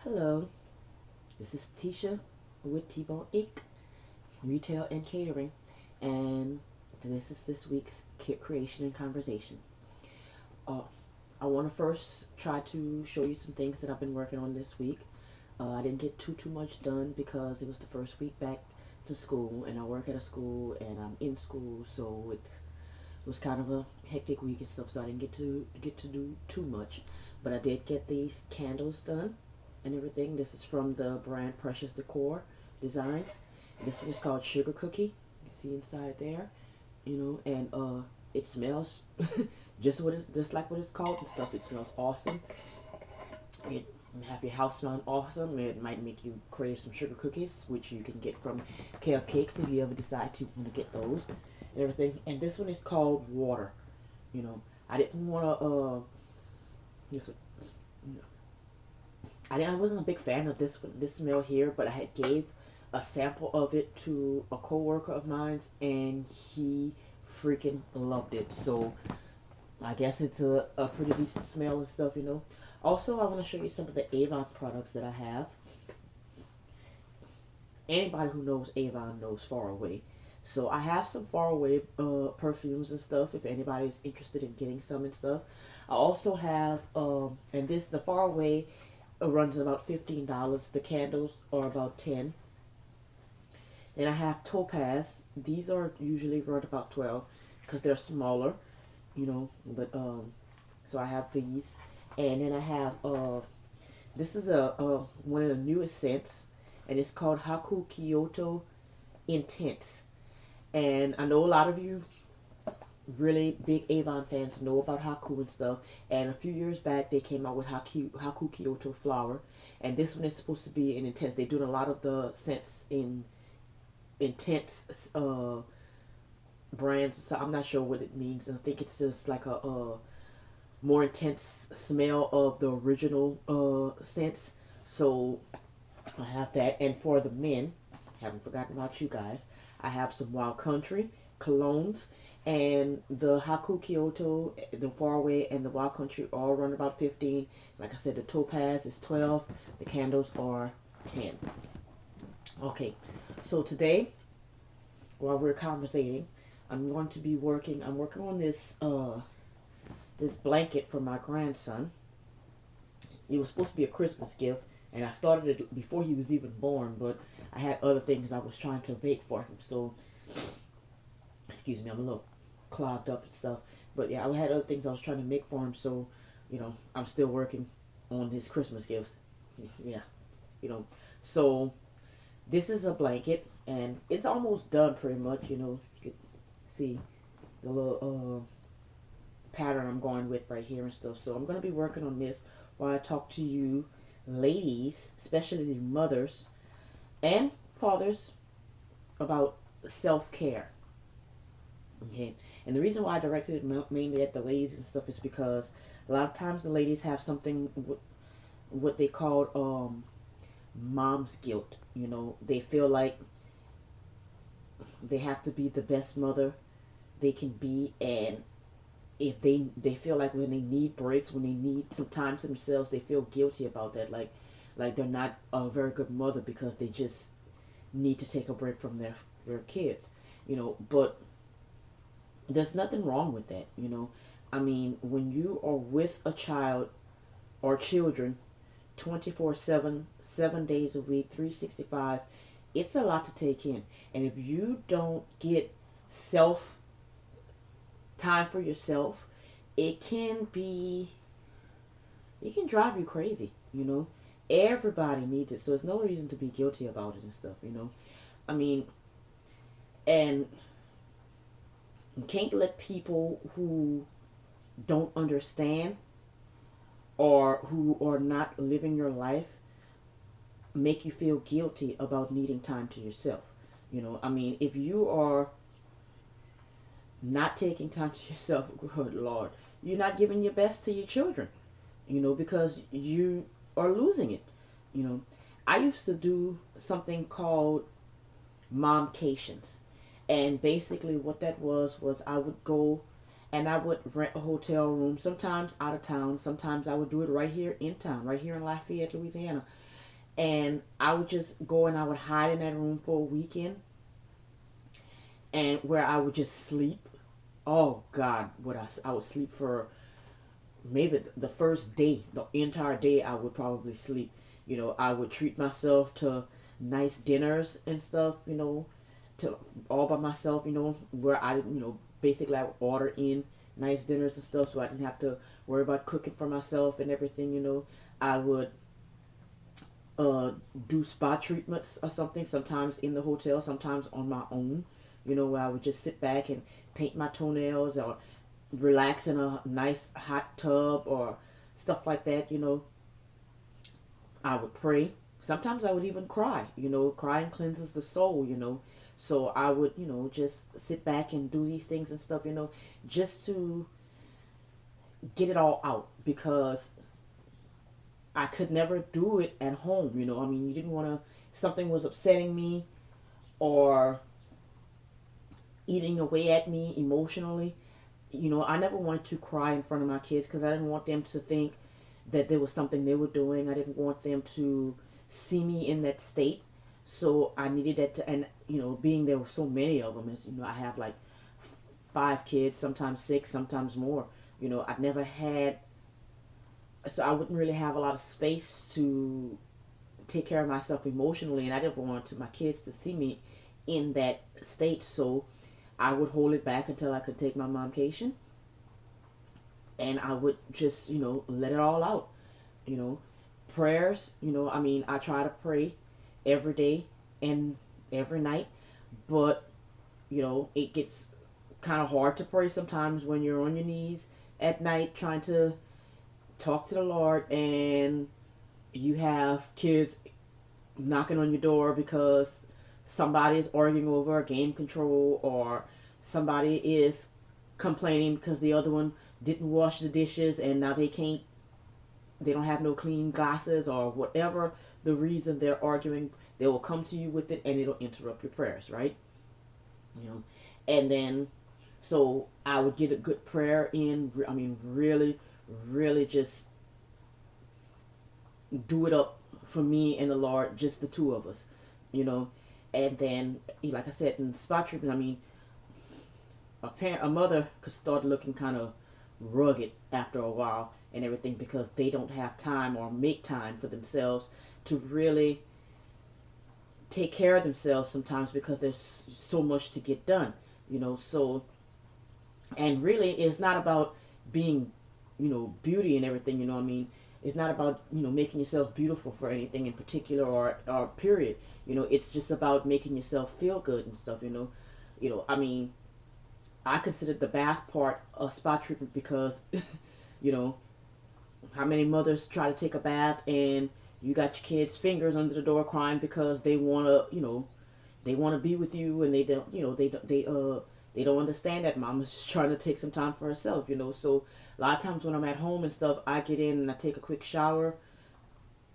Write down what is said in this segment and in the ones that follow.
Hello, this is Tisha with T-Bone Inc. Retail and Catering, and this is this week's creation and conversation. Uh, I want to first try to show you some things that I've been working on this week. I didn't get too much done because it was the first week back to school, and I work at a school, and I'm in school, so it was kind of a hectic week and stuff. So I didn't get to do too much, but I did get these candles done and everything. This is from the brand Precious Decor Designs. This one is called Sugar Cookie. You can see inside there, and it smells just like what it's called and stuff. It smells awesome. It have your house smelling awesome. It might make you crave some sugar cookies, which you can get from KF Cakes if you ever decide to want to get those and everything. And this one is called Water. I didn't want to yes, I wasn't a big fan of this smell here, but I had gave a sample of it to a coworker of mine, and he freaking loved it. So I guess it's a pretty decent smell and stuff. Also, I want to show you some of the Avon products that I have. Anybody who knows Avon knows Far Away. So I have some Far Away perfumes and stuff if anybody's interested in getting some and stuff. I also have, and the Far Away runs about $15. The candles are about 10. Then I have Topaz. These are usually run about 12 because they're smaller, but so I have these. And then I have this is a one of the newest scents, and it's called Haku Kyoto Intense. And I know a lot of you really big Avon fans know about Haku and stuff. And a few years back, they came out with Haku Kyoto Flower, and this one is supposed to be an intense. They're doing a lot of the scents in intense brands, so I'm not sure what it means. I think it's just like a more intense smell of the original scents. So I have that. And for the men, haven't forgotten about you guys, I have some Wild Country colognes, and the Haku Kyoto, the Far Away, and the Wild Country all run about 15. Like I said, the Topaz is 12. The candles are 10. Okay, so today, while we're conversating, I'm working on this blanket for my grandson. It was supposed to be a Christmas gift, and I started it before he was even born, but I had other things I was trying to make for him. So, excuse me, I'm a little clogged up and stuff. But yeah, I had other things I was trying to make for him, so, I'm still working on his Christmas gifts. Yeah, So, this is a blanket, and it's almost done pretty much, You can see the little pattern I'm going with right here and stuff. So I'm going to be working on this while I talk to you ladies, especially mothers and fathers, about self-care. Okay, and the reason why I directed it mainly at the ladies and stuff is because a lot of times the ladies have something what they call mom's guilt. They feel like they have to be the best mother they can be, and if they feel like when they need breaks, when they need some time to themselves, they feel guilty about that, like they're not a very good mother because they just need to take a break from their kids. But there's nothing wrong with that. I mean, when you are with a child or children 24/7, 7 days a week, 365, it's a lot to take in. And if you don't get self time for yourself, it can drive you crazy. Everybody needs it, so there's no reason to be guilty about it and stuff. I mean, and you can't let people who don't understand or who are not living your life make you feel guilty about needing time to yourself. I mean, if you are not taking time to yourself, good Lord, you're not giving your best to your children, because you are losing it. I used to do something called momcations, and basically what that was I would go and I would rent a hotel room, sometimes out of town, sometimes I would do it right here in town, right here in Lafayette, Louisiana. And I would just go and I would hide in that room for a weekend, and where I would just sleep. Oh God, I would sleep for maybe the first day, the entire day. I would probably sleep. I would treat myself to nice dinners and stuff. To all by myself. Where I didn't. Basically I would order in nice dinners and stuff, so I didn't have to worry about cooking for myself and everything. I would uh, do spa treatments or something, sometimes in the hotel, sometimes on my own, where I would just sit back and paint my toenails or relax in a nice hot tub or stuff like that. I would pray. Sometimes I would even cry. Crying cleanses the soul. So I would, just sit back and do these things and stuff, just to get it all out, because I could never do it at home. I mean, you didn't want to, something was upsetting me or eating away at me emotionally. I never wanted to cry in front of my kids because I didn't want them to think that there was something they were doing. I didn't want them to see me in that state. So I needed that to, and being there were so many of them, as I have like 5 kids, sometimes 6, sometimes more. I've never had, so I wouldn't really have a lot of space to take care of myself emotionally, and I didn't want my kids to see me in that state. So I would hold it back until I could take my momcation, and I would just let it all out. You know, Prayers. I mean, I try to pray every day and every night, but it gets kind of hard to pray sometimes when you're on your knees at night trying to talk to the Lord, and you have kids knocking on your door because somebody is arguing over a game control, or somebody is complaining because the other one didn't wash the dishes and now they don't have no clean glasses, or whatever the reason they're arguing. They will come to you with it and it'll interrupt your prayers, right? you know and then, so I would get a good prayer in. I mean, really, really just do it up for me and the Lord, just the two of us, you know. And then, like I said, in spot treatment, I mean, a mother could start looking kind of rugged after a while and everything, because they don't have time or make time for themselves to really take care of themselves sometimes, because there's so much to get done. So, and really, it's not about being, beauty and everything. I mean, it's not about making yourself beautiful for anything in particular, or period. It's just about making yourself feel good and stuff. I mean, I consider the bath part a spa treatment, because you know how many mothers try to take a bath and you got your kids' fingers under the door crying because they want to, they want to be with you, and they don't, they don't understand that mama's just trying to take some time for herself. So a lot of times when I'm at home and stuff, I get in and I take a quick shower,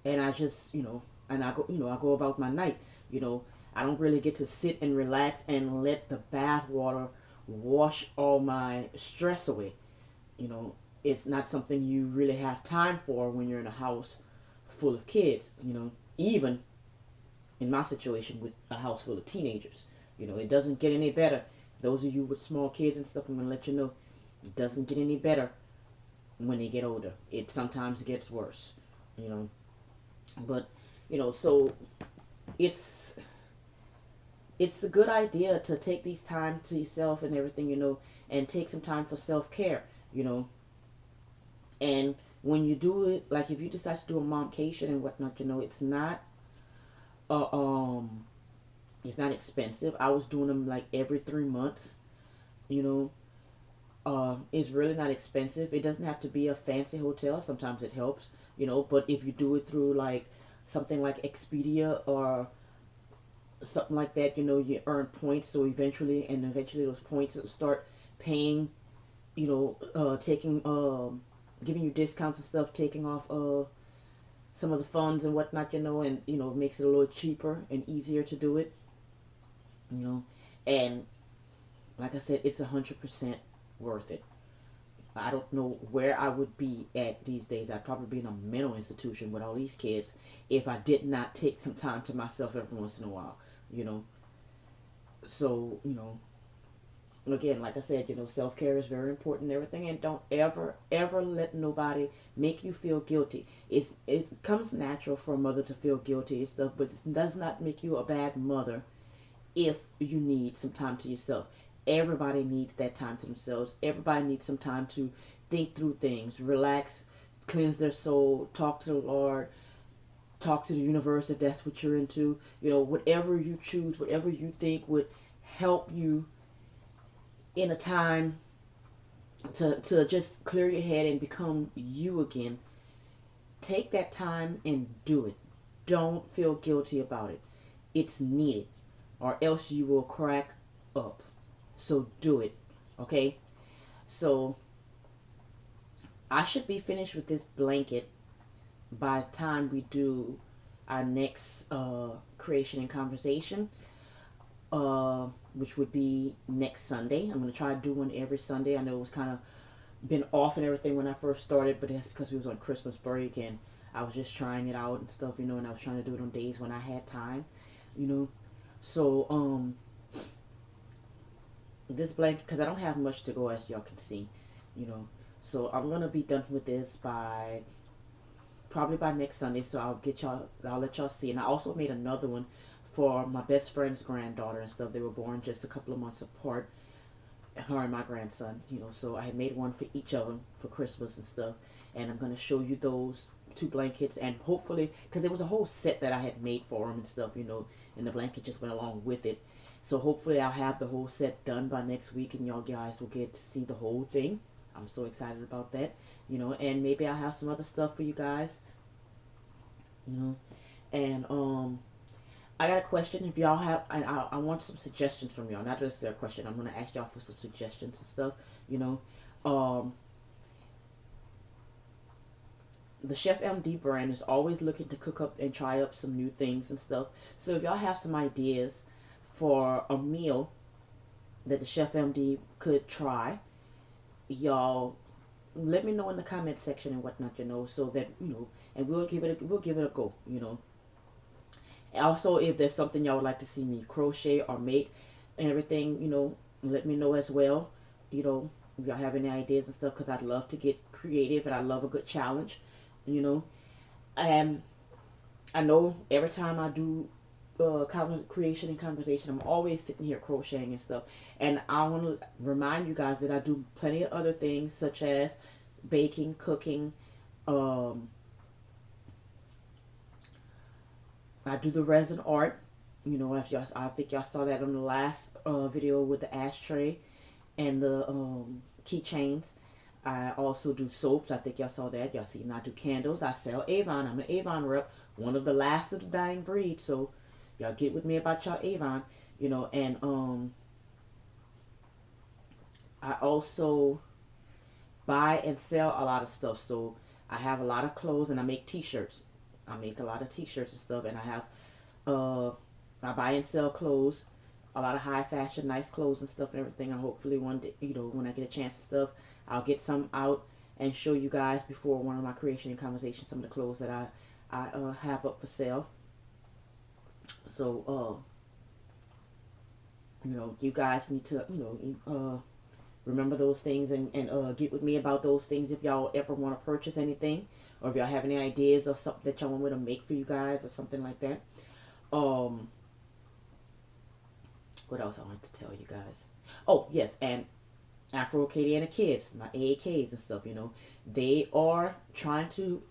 and I just, and I go, I go about my night. you know I don't really get to sit and relax and let the bath water wash all my stress away. you know it's not something you really have time for when you're in a house full of kids. Even in my situation with a house full of teenagers. It doesn't get any better. Those of you with small kids and stuff, I'm going to let you know, it doesn't get any better when they get older. It sometimes gets worse, you know. But, so it's it's a good idea to take these time to yourself and everything, and take some time for self-care, you know. And when you do it, like if you decide to do a momcation and whatnot, uh, um it's not expensive. I was doing them like every 3 months. You know, it's really not expensive. It doesn't have to be a fancy hotel. Sometimes it helps. But if you do it through like something like Expedia or something like that, you earn points. So eventually those points will start paying. Taking giving you discounts and stuff, taking off some of the funds and whatnot, and it makes it a little cheaper and easier to do it. you know, and like I said, it's 100% worth it. I don't know where I would be at these days. I'd probably be in a mental institution with all these kids if I did not take some time to myself every once in a while, you know. So, again, like I said, self care is very important and everything, and don't ever let nobody make you feel guilty. It comes natural for a mother to feel guilty and stuff, but it does not make you a bad mother if you need some time to yourself. Everybody needs that time to themselves. Everybody needs some time to think through things, relax, cleanse their soul, talk to the Lord, talk to the universe if that's what you're into. Whatever you choose, whatever you think would help you in a time to just clear your head and become you again. Take that time and do it. Don't feel guilty about it. It's needed, or else you will crack up. So do it. Okay? So I should be finished with this blanket by the time we do our next creation and conversation, which would be next Sunday. I'm going to try to do one every Sunday. I know it was kind of been off and everything when I first started, but that's because we was on Christmas break and I was just trying it out and stuff, and I was trying to do it on days when I had time, you know. So, this blanket, because I don't have much to go, as y'all can see, So I'm going to be done with this probably by next Sunday, so I'll let y'all see. And I also made another one for my best friend's granddaughter and stuff. They were born just a couple of months apart, her and my grandson, so I had made one for each of them for Christmas and stuff. And I'm going to show you those two blankets, and hopefully, because there was a whole set that I had made for them and stuff, and the blanket just went along with it. So hopefully I'll have the whole set done by next week, and y'all guys will get to see the whole thing. I'm so excited about that, and maybe I'll have some other stuff for you guys, and I got a question. If y'all have, and I want some suggestions from y'all. Not just a question. I'm gonna ask y'all for some suggestions and stuff. The Chef MD brand is always looking to cook up and try up some new things and stuff. So if y'all have some ideas for a meal that the Chef MD could try, y'all let me know in the comment section and whatnot, so that and we'll give it a go, Also, if there's something y'all would like to see me crochet or make and everything, let me know as well. If y'all have any ideas and stuff, because I'd love to get creative and I love a good challenge, And I know every time I do creation and conversation, I'm always sitting here crocheting and stuff. And I want to remind you guys that I do plenty of other things, such as baking, cooking, I do the resin art. If y'all, I think y'all saw that on the last video with the ashtray and the keychains. I also do soaps. I think y'all saw that. Y'all see, I do candles. I sell Avon. I'm an Avon rep, one of the last of the dying breed. So y'all get with me about y'all Avon, and I also buy and sell a lot of stuff. So I have a lot of clothes, and I make t-shirts. I make a lot of t-shirts and stuff, and I have I buy and sell clothes, a lot of high fashion, nice clothes and stuff and everything. And hopefully one day, when I get a chance and stuff, I'll get some out and show you guys before one of my creation and conversation some of the clothes that I have up for sale. So you guys need to remember those things, and get with me about those things if y'all ever want to purchase anything, or if y'all have any ideas of something that y'all want me to make for you guys or something like that. What else I want to tell you guys? Oh, yes, and Afro Acadiana kids, my AAKs and stuff, they are trying to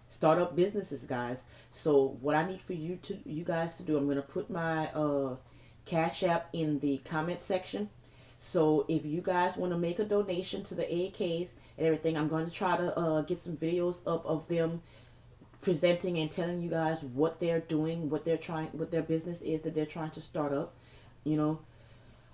start up businesses, guys. So what I need for you guys to do, I'm going to put my Cash App in the comment section. So if you guys want to make a donation to the AAKs and everything, I'm going to try to get some videos up of them presenting and telling you guys what they're doing, what their business is that they're trying to start up,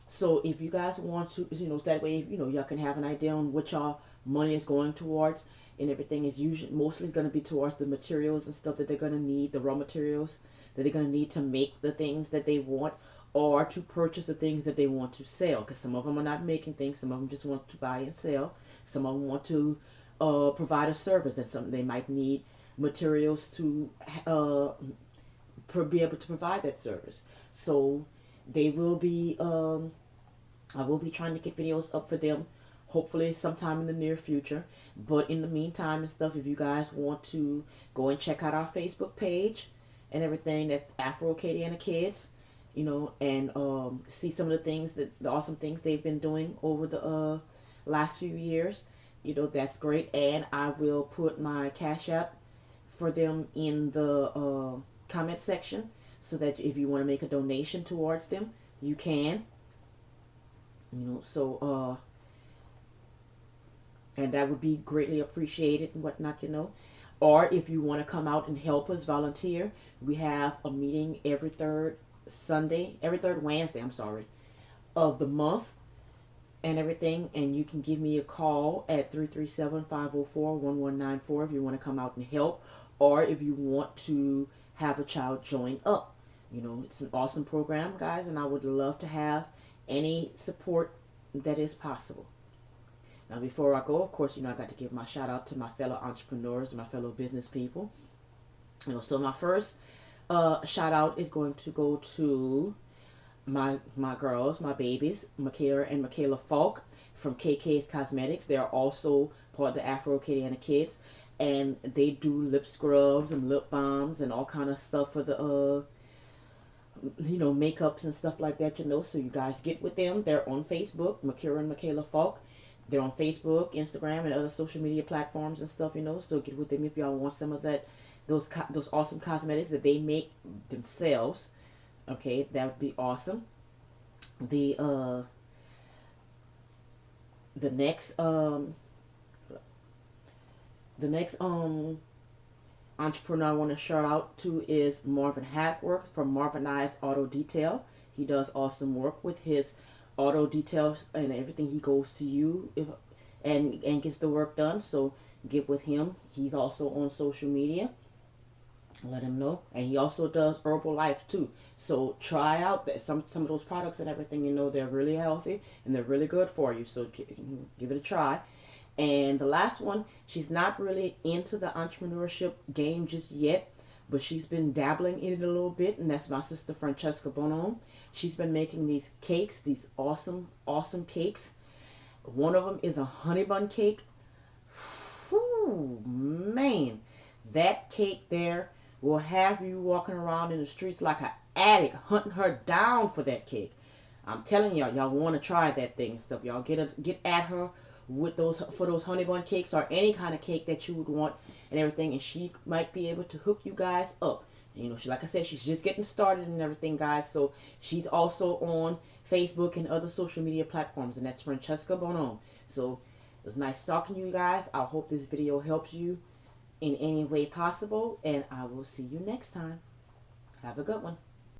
So if you guys want to, that way, y'all can have an idea on what y'all money is going towards, and everything is mostly going to be towards the materials and stuff that they're going to need, the raw materials that they're going to need to make the things that they want. or to purchase the things that they want to sell. Because some of them are not making things, some of them just want to buy and sell. Some of them want to provide a service, and some they might need materials to be able to provide that service. So they will be. I will be trying to get videos up for them, hopefully sometime in the near future. But in the meantime and stuff, if you guys want to go and check out our Facebook page and everything, that's Afro Katie and the Kids, you know, and see some of the things that the awesome things they've been doing over the last few years, you know, that's great. And I will put my Cash App for them in the comment section, so that if you want to make a donation towards them, you can. You know, so and that would be greatly appreciated and whatnot, you know. Or if you want to come out and help us volunteer, we have a meeting every third Wednesday, I'm sorry, of the month and everything. And you can give me a call at 337-504-1194 if you want to come out and help, or if you want to have a child join up. You know, it's an awesome program, guys, and I would love to have any support that is possible. Now, before I go, of course, you know, I got to give my shout out to my fellow entrepreneurs and my fellow business people. You know, so my first shout out is going to go to my girls, my babies, Michaela and Michaela Falk from KK's Cosmetics. They are also part of the Afro Katie and the Kids, and they do lip scrubs and lip balms and all kind of stuff for the you know, makeups and stuff like that, you know. So you guys get with them. They're on Facebook, Michaela and Michaela Falk. They're on Facebook, Instagram, and other social media platforms and stuff, you know. So get with them if y'all want some of that, those awesome cosmetics that they make themselves. Okay, that would be awesome. The next entrepreneur I want to shout out to is Marvin Hackworth from Marvin Eyes Auto Detail. He does awesome work with his auto details and everything. He goes to you and gets the work done. So get with him. He's also on social media. Let him know. And he also does Herbalife too. So try out that some of those products and everything. You know, they're really healthy and they're really good for you. So give it a try. And the last one, she's not really into the entrepreneurship game just yet, but she's been dabbling in it a little bit, and that's my sister Francesca Bonhomme. She's been making these cakes, these awesome cakes. One of them is a honey bun cake. Whew, man, that cake there will have you walking around in the streets like an addict, hunting her down for that cake. I'm telling y'all want to try that thing and stuff. Y'all get at her with those honey bun cakes or any kind of cake that you would want and everything, and she might be able to hook you guys up. You know, she, like I said, she's just getting started and everything, guys. So she's also on Facebook and other social media platforms, and that's Francesca Bonhomme. So it was nice talking to you guys. I hope this video helps you in any way possible, and I will see you next time. Have a good one.